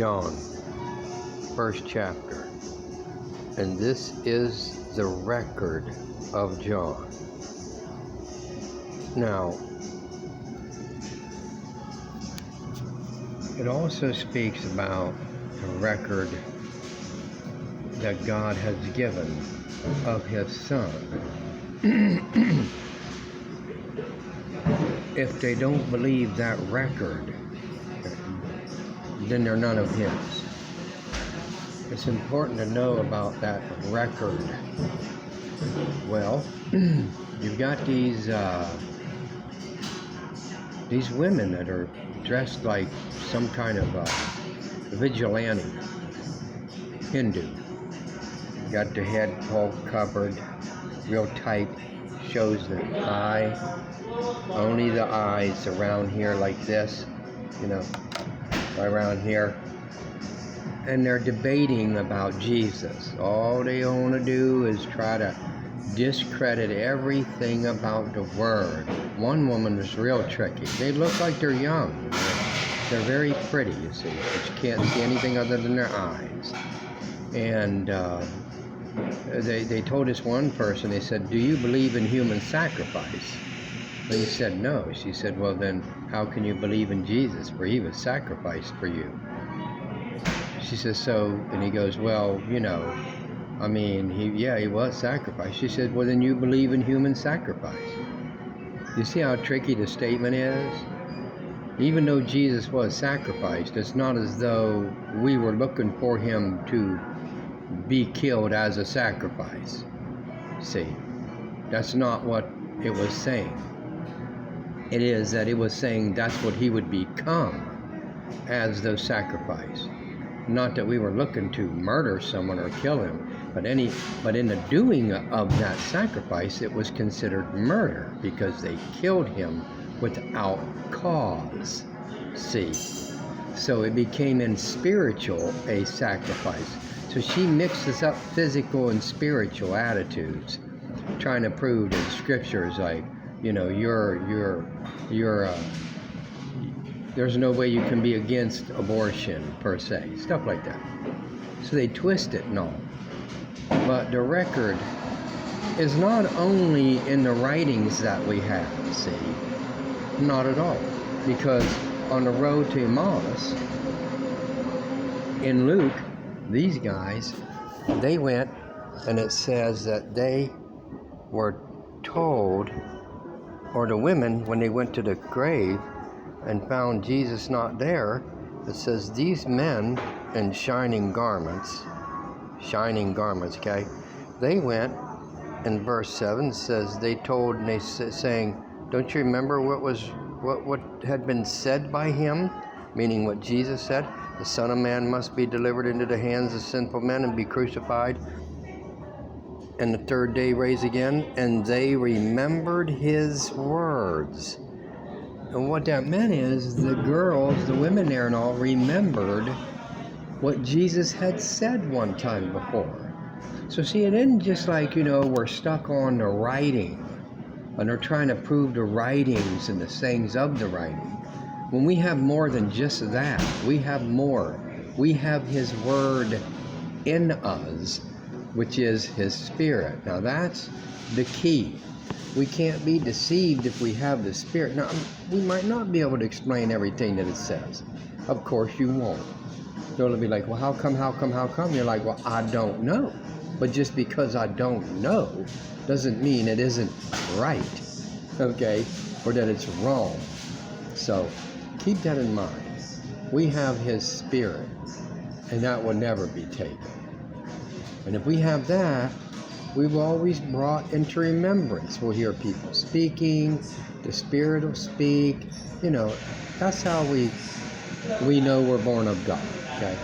John, first chapter. And this is the record of John. Now, it also speaks about the record that God has given of His Son. If they don't believe that record, then they're none of His. It's important to know about that record. Well, you've got these women that are dressed like some kind of vigilante Hindu. Got their head all covered, real tight, shows the eye, only the eyes around here like this, right around here. And they're debating about Jesus. All they want to do is try to discredit everything about the Word. One woman is real tricky. They look like they're young. They're very pretty, you see, but you can't see anything other than their eyes. And they told this one person, they said, "Do you believe in human sacrifice?" And he said, "No." She said, "Well, then how can you believe in Jesus? For He was sacrificed for you." She says, "So," and he goes, "Well, He was sacrificed." She said, "Well, then you believe in human sacrifice." You see how tricky the statement is? Even though Jesus was sacrificed, it's not as though we were looking for Him to be killed as a sacrifice. See, that's not what it was saying. It is that it was saying that's what He would become as the sacrifice. Not that we were looking to murder someone or kill him, but in the doing of that sacrifice, it was considered murder because they killed Him without cause. See, so it became in spiritual a sacrifice. So she mixes up physical and spiritual attitudes, trying to prove that scriptures like, there's no way you can be against abortion per se, stuff like that. So they twist it and all. But the record is not only in the writings that we have, see, not at all. Because on the road to Emmaus, in Luke, these guys, they went, and it says that they were told, or the women, when they went to the grave and found Jesus not there, it says these men in shining garments, okay, they went, in verse 7 says they told, and they saying, "Don't you remember what had been said by Him?" Meaning what Jesus said, "The Son of Man must be delivered into the hands of sinful men and be crucified, and the third day raise again." And they remembered His words. And what that meant is the women there and all remembered what Jesus had said one time before. So see, it isn't just like, we're stuck on the writing and they're trying to prove the writings and the sayings of the writing. When we have more than just that, we have more. We have His Word in us, which is His Spirit. Now that's the key. We can't be deceived if we have the Spirit. Now, we might not be able to explain everything that it says. Of course you won't. They'll be like, "Well, how come? You're like, "Well, I don't know." But just because I don't know doesn't mean it isn't right, okay? Or that it's wrong. So keep that in mind. We have His Spirit, and that will never be taken. And if we have that, we've always brought into remembrance. We'll hear people speaking, the Spirit will speak. That's how we know we're born of God, okay?